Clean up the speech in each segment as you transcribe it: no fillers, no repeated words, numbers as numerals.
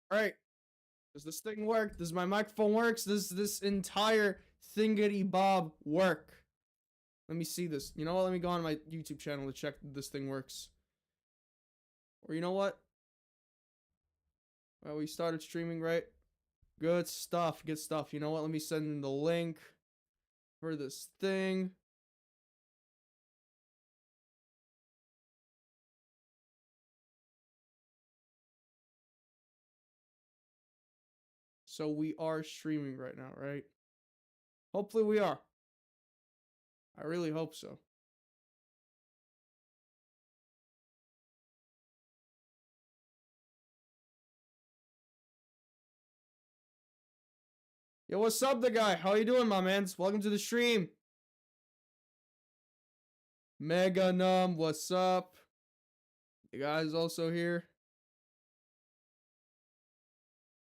All right. Does this thing work? Does my microphone works? Does this entire thingity bob work? Let me see this. You know what? Let me go on my YouTube channel to check that this thing works. Or you know what? Well, we started streaming, right? Good stuff. Good stuff. You know what? Let me send the link for this thing. So we are streaming right now, right? Hopefully we are. I really hope so. Yo, what's up, the guy? How you doing, my mans? Welcome to the stream. Mega Num, what's up? You guys also here?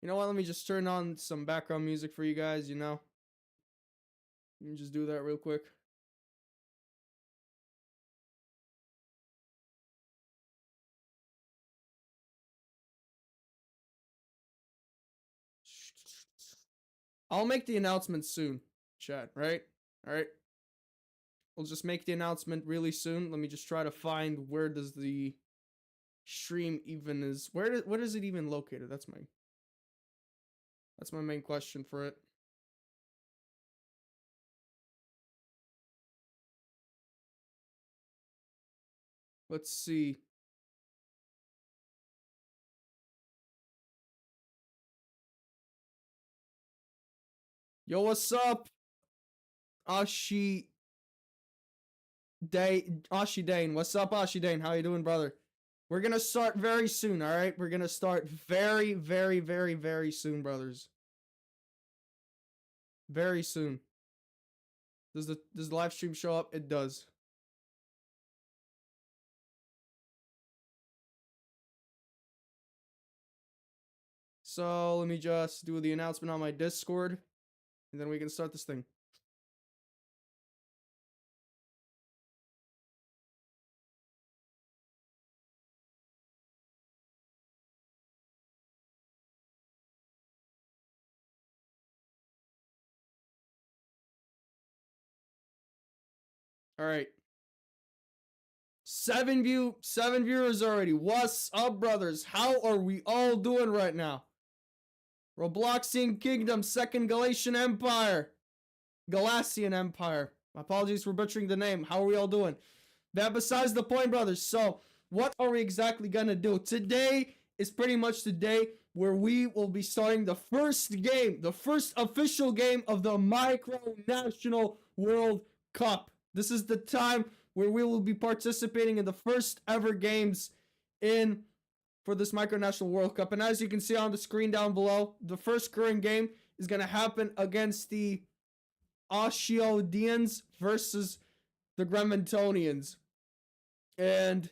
You know what? Let me just turn on some background music for you guys, you know? Let me just do that real quick. I'll make the announcement soon, chat, right? All right. We'll just make the announcement really soon. Let me just try to find where does the stream even is. Where is it even located? That's my main question for it. Let's see. Yo, what's up? Ashidane. What's up, Ashidane? How you doing, brother? We're gonna start very soon, alright? We're gonna start very, very, very, very soon, brothers. Very soon. Does the live stream show up? It does. So let me just do the announcement on my Discord, and then we can start this thing. All right. 7 viewers already. What's up, brothers? How are we all doing right now? Robloxian Kingdom, Second Galatian Empire. Galatian Empire. My apologies for butchering the name. How are we all doing? That besides the point, brothers. So, what are we exactly gonna do? Today is pretty much the day where we will be starting the first game, the first official game of the Micronational World Cup. This is the time where we will be participating in the first ever games for this Micronational World Cup. And as you can see on the screen down below, the first current game is going to happen against the Ashidanians versus the Gremingtonians. And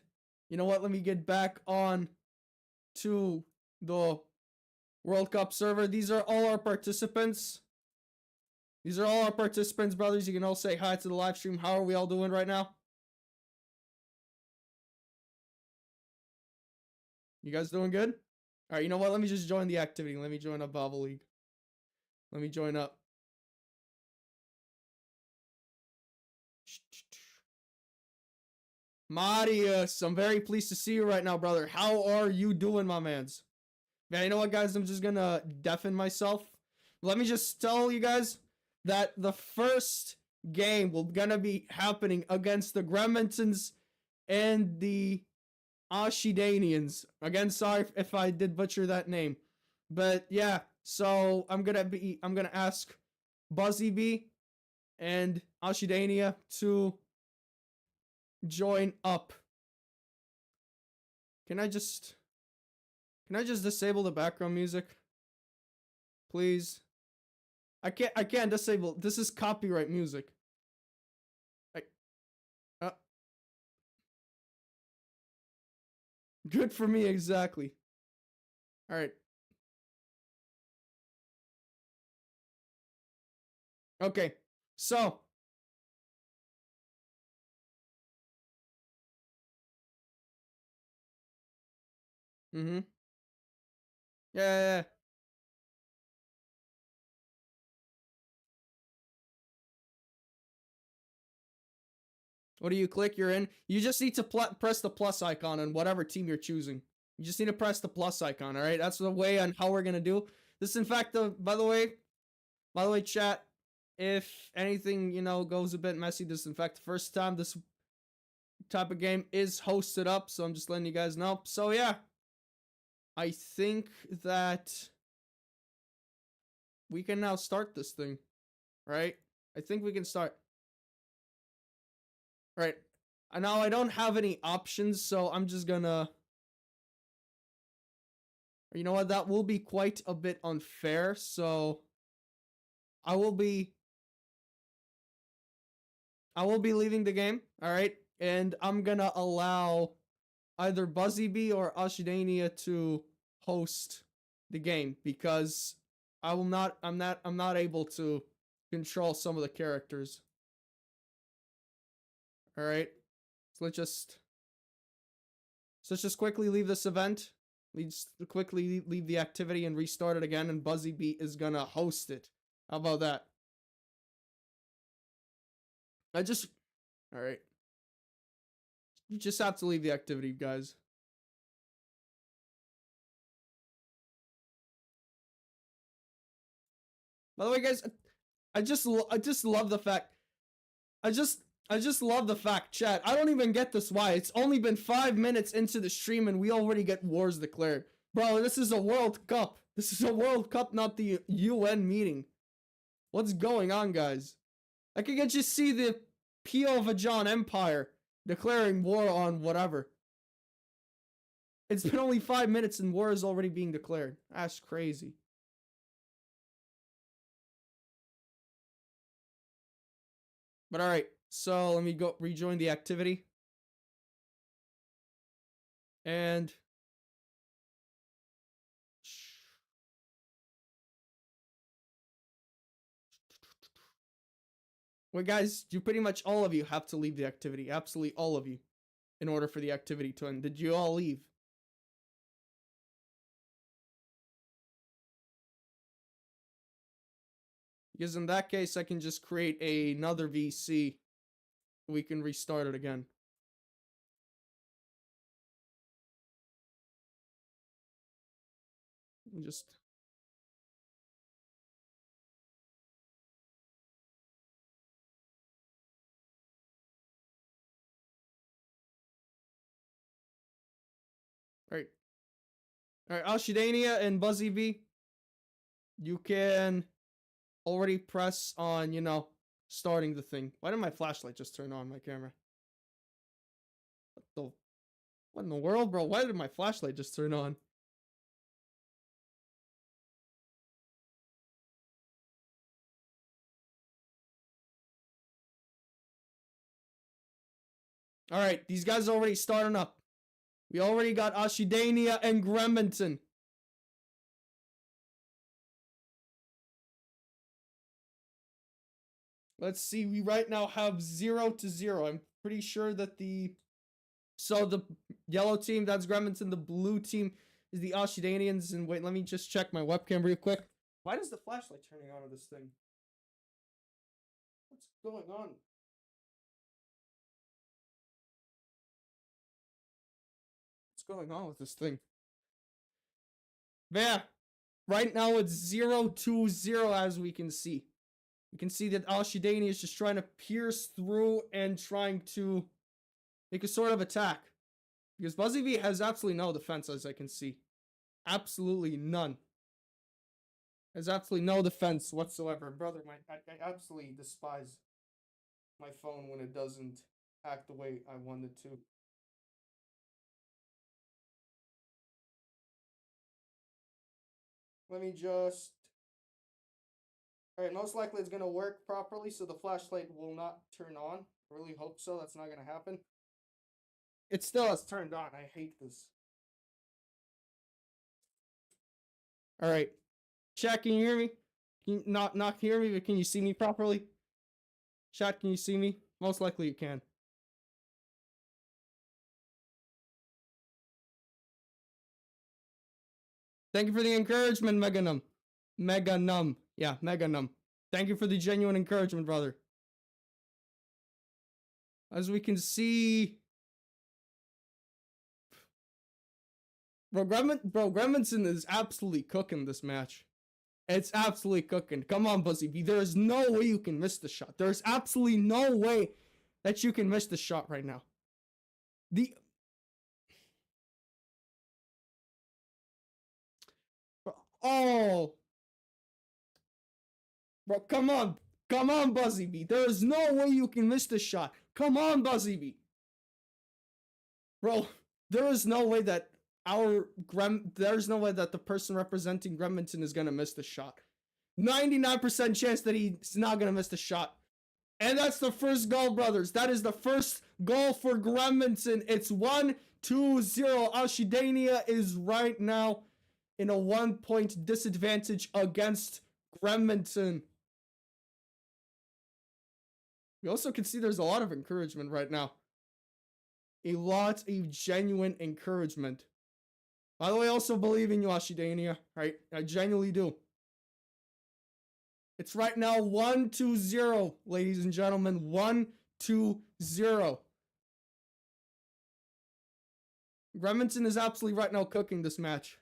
you know what? Let me get back on to the World Cup server. These are all our participants. These are all our participants, brothers. You can all say hi to the live stream. How are we all doing right now? You guys doing good? All right, you know what? Let me just join the activity. Let me join up Bobble League. Let me join up. Marius, I'm very pleased to see you right now, brother. How are you doing, my mans? Man, you know what, guys? I'm just gonna deafen myself. Let me just tell you guys that the first game will gonna be happening against the Gremingtons and the Ashidanians. Again, sorry if I did butcher that name. But yeah, so I'm gonna ask Buzzy B and Ashidania to join up. Can I just disable the background music? Please. I can't disable. This is copyright music. Good for me, exactly. All right. Okay. So, Yeah. What do you click? You're in. You just need to press the plus icon on whatever team you're choosing. You just need to press the plus icon, all right? That's the way on how we're going to do. This, in fact, by the way, chat, if anything, goes a bit messy, this, in fact, the first time this type of game is hosted up, so I'm just letting you guys know. So, yeah, I think that we can now start this thing, right? I think we can start. Right. Now I don't have any options, so I'm just gonna... You know what? That will be quite a bit unfair, so... I will be leaving the game, alright? And I'm gonna allow either Buzzybee or Ashidania to host the game, because I'm not able to control some of the characters. Alright? So let's just quickly leave this event. Let's quickly leave the activity and restart it again, and Buzzybee is gonna host it. How about that? Alright. You just have to leave the activity, guys. By the way, guys, I just love the fact... I just love the fact, chat. I don't even get this why. It's only been 5 minutes into the stream and we already get wars declared. Bro, this is a World Cup. This is a World Cup, not the UN meeting. What's going on, guys? I can just see the Pio-Vajan Empire declaring war on whatever. It's been only 5 minutes and war is already being declared. That's crazy. But alright, so let me go rejoin the activity. And... Well, guys, you pretty much all of you have to leave the activity. Absolutely all of you. In order for the activity to end. Did you all leave? Because in that case, I can just create another VC. We can restart it again. Just... Alright. Alright, Ashidania and Buzzybee. You can already press on, starting the thing. Why did my flashlight just turn on my camera? What in the world, bro? Why did my flashlight just turn on? Alright, these guys are already starting up. We already got Ashidania and Gremington. Let's see, we right now have 0-0. I'm pretty sure that the yellow team, that's Gremington. The blue team is the Ashidanians. And wait, let me just check my webcam real quick. Why does the flashlight turning on of this thing? What's going on? What's going on with this thing? Yeah, right now it's 0-0 as we can see. You can see that Ashidania is just trying to pierce through and trying to make a sort of attack. Because Buzzybee has absolutely no defense, as I can see. Absolutely none. Has absolutely no defense whatsoever. Brother, I absolutely despise my phone when it doesn't act the way I want it to. Let me just... Alright, most likely it's going to work properly, so the flashlight will not turn on. I really hope so. That's not going to happen. It still has turned on. I hate this. Alright. Chat, can you hear me? Can you not hear me, but can you see me properly? Chat, can you see me? Most likely you can. Thank you for the encouragement, Meganum. Meganum. Yeah, Meganum. Thank you for the genuine encouragement, brother. As we can see... Bro, Gremington is absolutely cooking this match. It's absolutely cooking. Come on, Buzzy B. There is no way you can miss the shot. There's absolutely no way that you can miss the shot right now. Oh. Bro, come on. Come on, Buzzy B. There is no way you can miss the shot. Come on, Buzzy B. Bro, there is no way that there's no way that the person representing Gremington is gonna miss the shot. 99% chance that he's not gonna miss the shot. And that's the first goal, brothers. That is the first goal for Gremington. It's 1-2-0. Ashidania is right now in a 1-point disadvantage against Gremington. We also can see there's a lot of encouragement right now. A lot of genuine encouragement. By the way, I also believe in you, Ashidania. Right? I genuinely do. It's right now 1-2-0, ladies and gentlemen. 1-2-0. Gremington is absolutely right now cooking this match.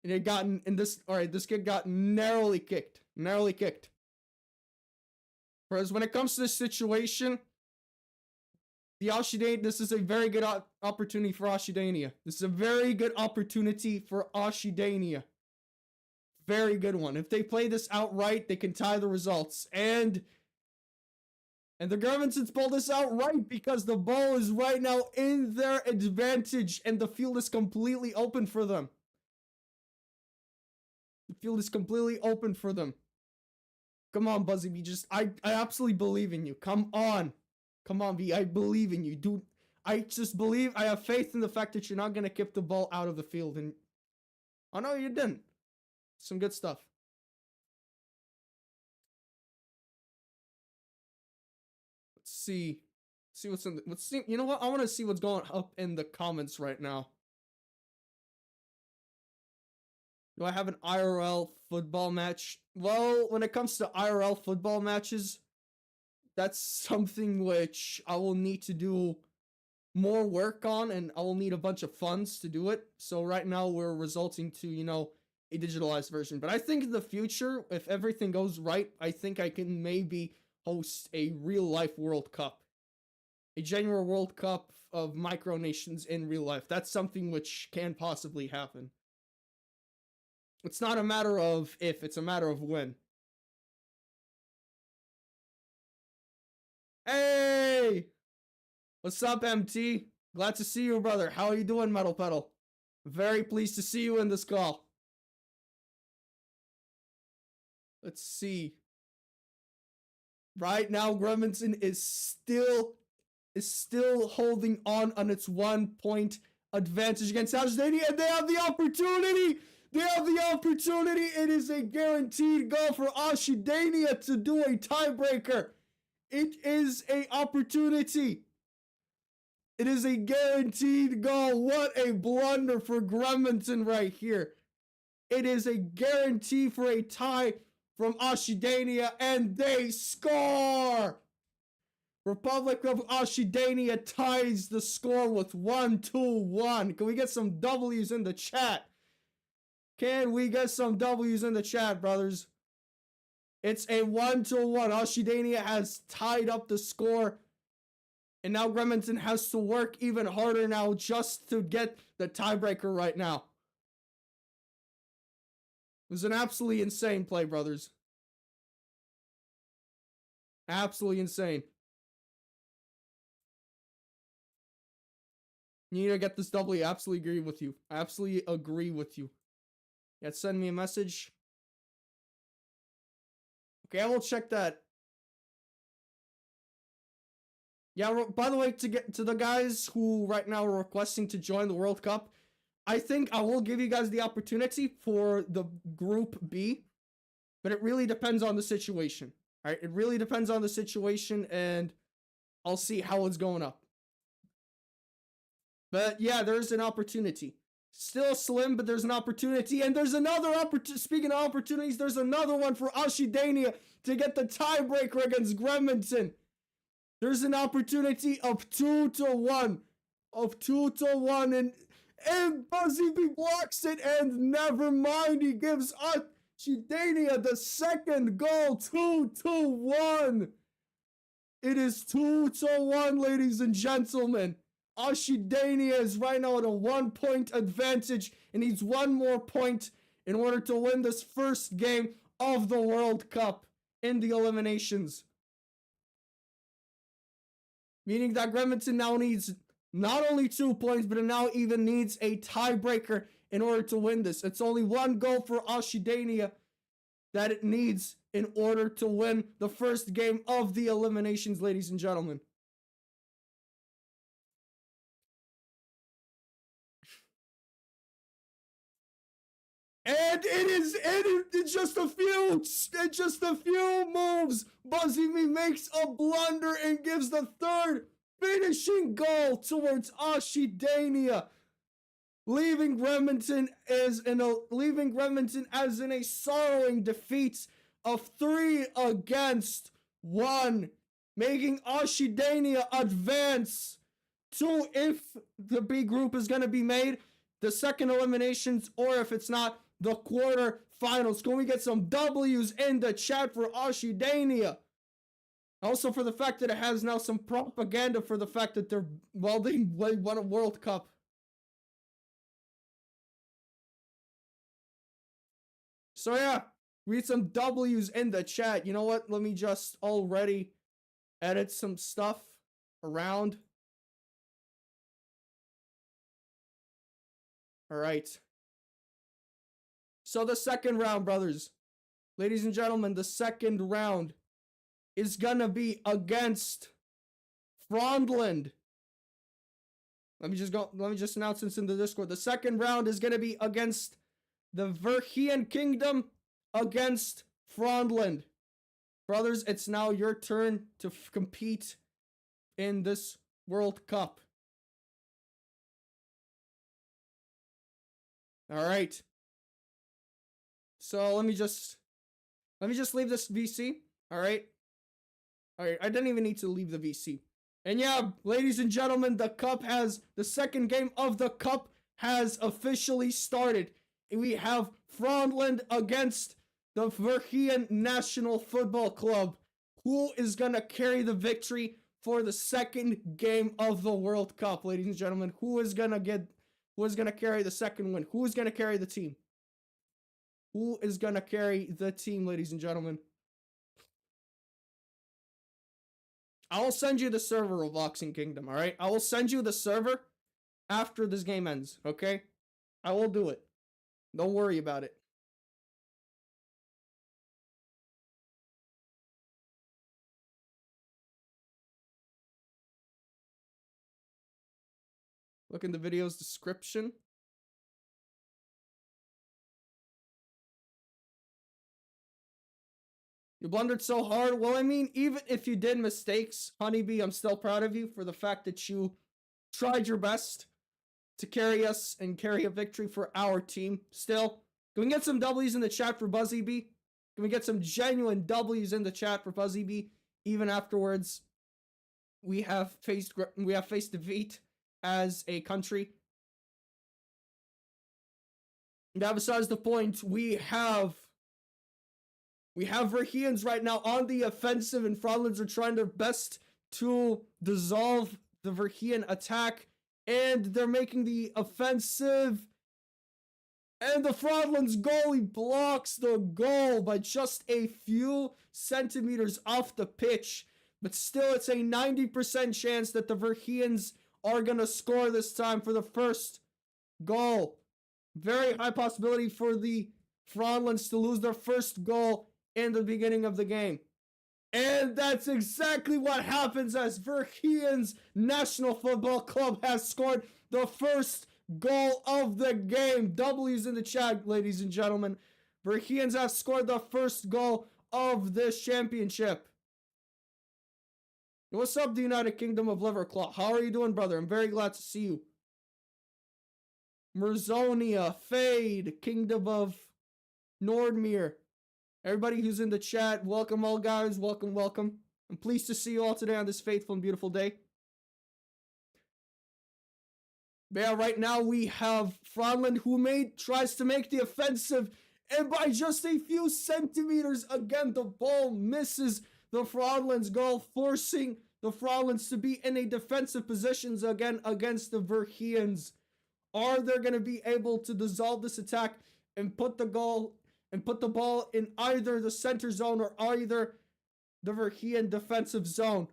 And this kid got narrowly kicked. Narrowly kicked. Whereas when it comes to this situation, this is a very good opportunity for Ashidania. This is a very good opportunity for Ashidania. Very good one. If they play this outright, they can tie the results. And the Gremingtons pull this out right because the ball is right now in their advantage and the field is completely open for them. The field is completely open for them. Come on, Buzzy B. I absolutely believe in you. Come on. Come on, B. I believe in you. Dude, I just believe, I have faith in the fact that you're not going to kick the ball out of the field. And oh no, you didn't. Some good stuff. Let's see. See what's in the, you know what? I want to see what's going up in the comments right now. Do I have an IRL football match? Well, when it comes to IRL football matches, that's something which I will need to do more work on, and I will need a bunch of funds to do it. So right now we're resulting to, you know, a digitalized version. But I think in the future, if everything goes right, I think I can maybe host a real-life World Cup. A genuine World Cup of Micronations in real life. That's something which can possibly happen. It's not a matter of if, it's a matter of when. Hey! What's up, MT? Glad to see you, brother. How are you doing, Metal Pedal? Very pleased to see you in this call. Let's see. Right now, Gremington is still holding on its 1-point advantage against Ashidania, and they have the opportunity! They have the opportunity! It is a guaranteed goal for Ashidania to do a tiebreaker. It is an opportunity. It is a guaranteed goal. What a blunder for Gremington right here. It is a guarantee for a tie from Ashidania, and they score! Republic of Ashidania ties the score with 1-1. Can we get some W's in the chat? Can we get some W's in the chat, brothers? It's a 1-1. Ashidania has tied up the score. And now Gremington has to work even harder now just to get the tiebreaker right now. It was an absolutely insane play, brothers. Absolutely insane. You need to get this W. I absolutely agree with you. I absolutely agree with you. Yeah, send me a message. Okay, I will check that. Yeah, by the way, to get to the guys who right now are requesting to join the World Cup, I think I will give you guys the opportunity for the Group B, but it really depends on the situation. All right, it really depends on the situation, and I'll see how it's going up. But yeah, there's an opportunity. Still slim, but there's an opportunity. And there's another opportunity. Speaking of opportunities, there's another one for Ashidania to get the tiebreaker against Gremington. There's an opportunity of 2-1. Of 2-1. And Buzzy B blocks it. And never mind. He gives Ashidania the second goal. 2-1. It is 2-1, ladies and gentlemen. Ashidania is right now at a 1-point advantage and needs one more point in order to win this first game of the World Cup in the eliminations. Meaning that Gremington now needs not only 2 points, but it now even needs a tiebreaker in order to win this. It's only one goal for Ashidania that it needs in order to win the first game of the eliminations, ladies and gentlemen. And it's just a few moves. Buzzy Me makes a blunder and gives the third finishing goal towards Ashidania, leaving Gremington as in a sorrowing defeat of 3-1, making Ashidania advance to, if the B group is going to be made, the second eliminations, or if it's not, the quarterfinals. Can we get some W's in the chat for Ashidania? Also for the fact that it has now some propaganda for the fact that they won a World Cup. So yeah, we need some W's in the chat. You know what? Let me just already edit some stuff around. All right. So the second round, brothers, ladies and gentlemen, the second round is gonna be against Fondland. Let me just announce this in the Discord. The second round is gonna be against the Verheian Kingdom against Fondland. Brothers, it's now your turn to compete in this World Cup. All right. So let me just leave this VC. All right. I didn't even need to leave the VC. And yeah, ladies and gentlemen, the second game of the cup has officially started. And we have Fondland against the Verheian National Football Club. Who is gonna carry the victory for the second game of the World Cup, ladies and gentlemen? Who is gonna carry the second win? Who is gonna carry the team? Who is gonna carry the team, ladies and gentlemen? I will send you the server, Robloxing Kingdom, alright? I will send you the server after this game ends, okay? I will do it. Don't worry about it. Look in the video's description. You blundered so hard. Well, I mean, even if you did mistakes, Honeybee, I'm still proud of you for the fact that you tried your best to carry us and carry a victory for our team. Still, can we get some W's in the chat for Buzzy B? Can we get some genuine W's in the chat for Buzzy B? Even afterwards, we have faced defeat as a country. Now, besides the point, we have Verheians right now on the offensive, and Fondlands are trying their best to dissolve the Verheian attack, and they're making the offensive, and the Fondlands goalie blocks the goal by just a few centimeters off the pitch, but still it's a 90% chance that the Verheians are going to score this time for the first goal. Very high possibility for the Fondlands to lose their first goal in the beginning of the game. And that's exactly what happens as Verheian's National Football Club has scored the first goal of the game. W's in the chat, ladies and gentlemen. Verheians have scored the first goal of this championship. What's up, the United Kingdom of Liverclaw? How are you doing, brother? I'm very glad to see you. Merzonia, Fade, Kingdom of Nordmere. Everybody who's in the chat, welcome all guys, welcome, welcome. I'm pleased to see you all today on this faithful and beautiful day. Yeah, right now we have Fondland who tries to make the offensive, and by just a few centimeters, again, the ball misses the Fondland's goal, forcing the Fondlands to be in a defensive positions again against the Verheians. Are they going to be able to dissolve this attack and put the ball in either the center zone or either the Verheian defensive zone?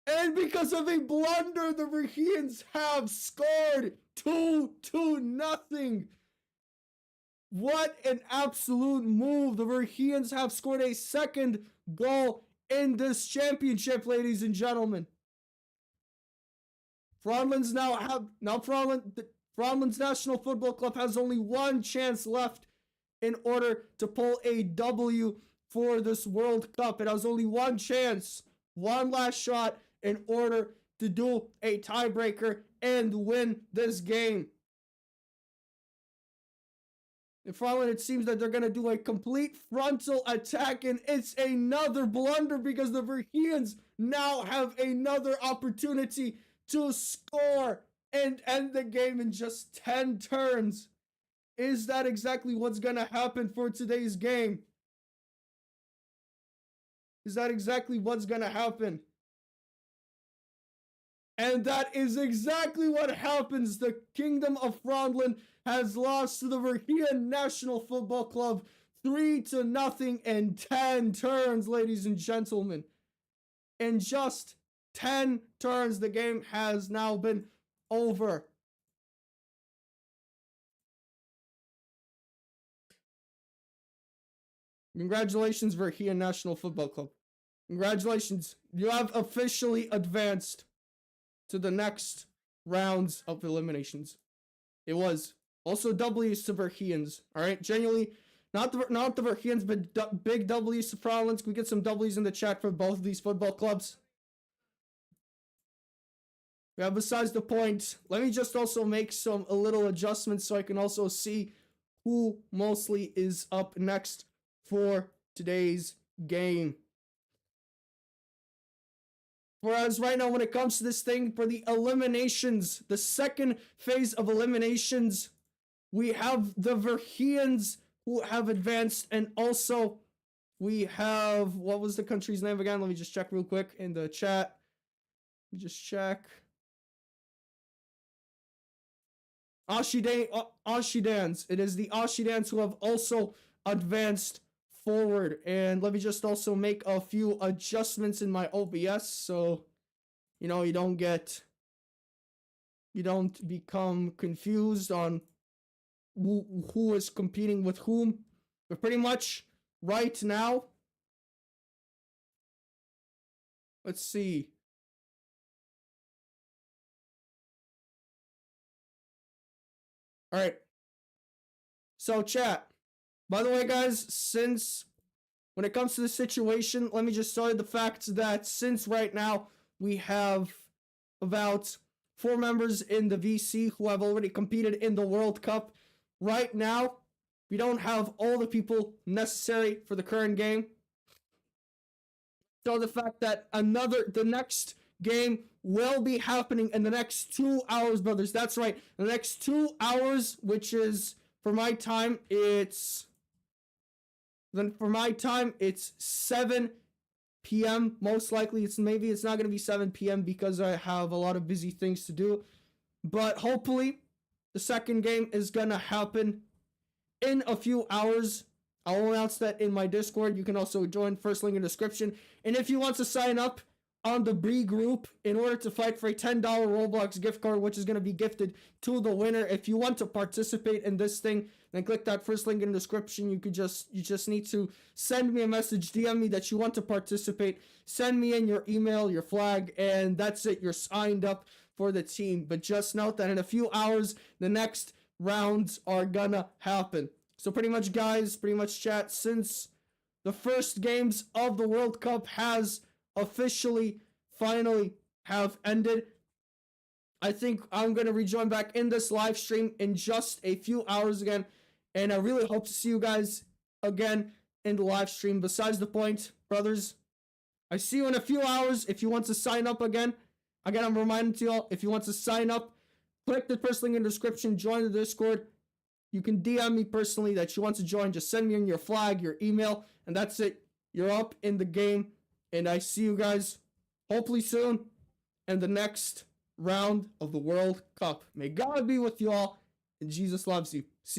And because of a blunder, the Verheians have scored 2-0. What an absolute move. The Verheians have scored a second goal in this championship, ladies and gentlemen. Fondland's Fondland's National Football Club has only one chance left in order to pull a W for this World Cup. It has only one chance, one last shot in order to do a tiebreaker and win this game. In Fondland, it seems that they're going to do a complete frontal attack, and it's another blunder because the Verheians now have another opportunity to score and end the game in just 10 turns. Is that exactly what's going to happen for today's game? Is that exactly what's going to happen? And that is exactly what happens. The Kingdom of Fondland has lost to the Verheian National Football Club 3-0 in 10 turns, ladies and gentlemen. In just 10 turns, the game has now been over. Congratulations, Verheian National Football Club. Congratulations. You have officially advanced to the next rounds of eliminations. It was also W's to Verheians. All right, genuinely, not the Verheians, but big W's to Fondland. Can we get some W's in the chat for both of these football clubs? Yeah, besides the point, let me just also make a little adjustments so I can also see who mostly is up next for today's game. Whereas right now, when it comes to this thing, for the eliminations, the second phase of eliminations, we have the Verheians who have advanced, and also we have, what was the country's name again? Let me just check real quick in the chat. Let me just check. Ashidans. It is the Ashidans who have also advanced forward. And let me just also make a few adjustments in my OBS so you don't become confused on who is competing with whom. But pretty much right now, let's see. All right. So chat. By the way, guys, when it comes to the situation, let me just tell you the fact that since right now we have about 4 members in the VC who have already competed in the World Cup. Right now, we don't have all the people necessary for the current game. So the fact that the next game will be happening in the next 2 hours, brothers. That's right. The next 2 hours, which is for my time, it's 7 p.m. Most likely, it's not going to be 7 p.m. because I have a lot of busy things to do. But hopefully, the second game is going to happen in a few hours. I'll announce that in my Discord. You can also join, first link in the description. And if you want to sign up on the Bree group in order to fight for a $10 Roblox gift card, which is going to be gifted to the winner. If you want to participate in this thing, then click that first link in the description. You just need to send me a message, DM me that you want to participate, send me in your email, your flag, and that's it. You're signed up for the team. But just note that in a few hours, the next rounds are gonna happen. So pretty much, guys, chat, since the first games of the World Cup has officially, finally have ended, I think I'm going to rejoin back in this live stream in just a few hours again. And I really hope to see you guys again in the live stream. Besides the point, brothers, I see you in a few hours. If you want to sign up again, I'm reminding to y'all, if you want to sign up, click the first link in the description, join the Discord. You can DM me personally that you want to join. Just send me in your flag, your email, and that's it. You're up in the game. And I see you guys hopefully soon in the next round of the World Cup. May God be with you all, and Jesus loves you. See you.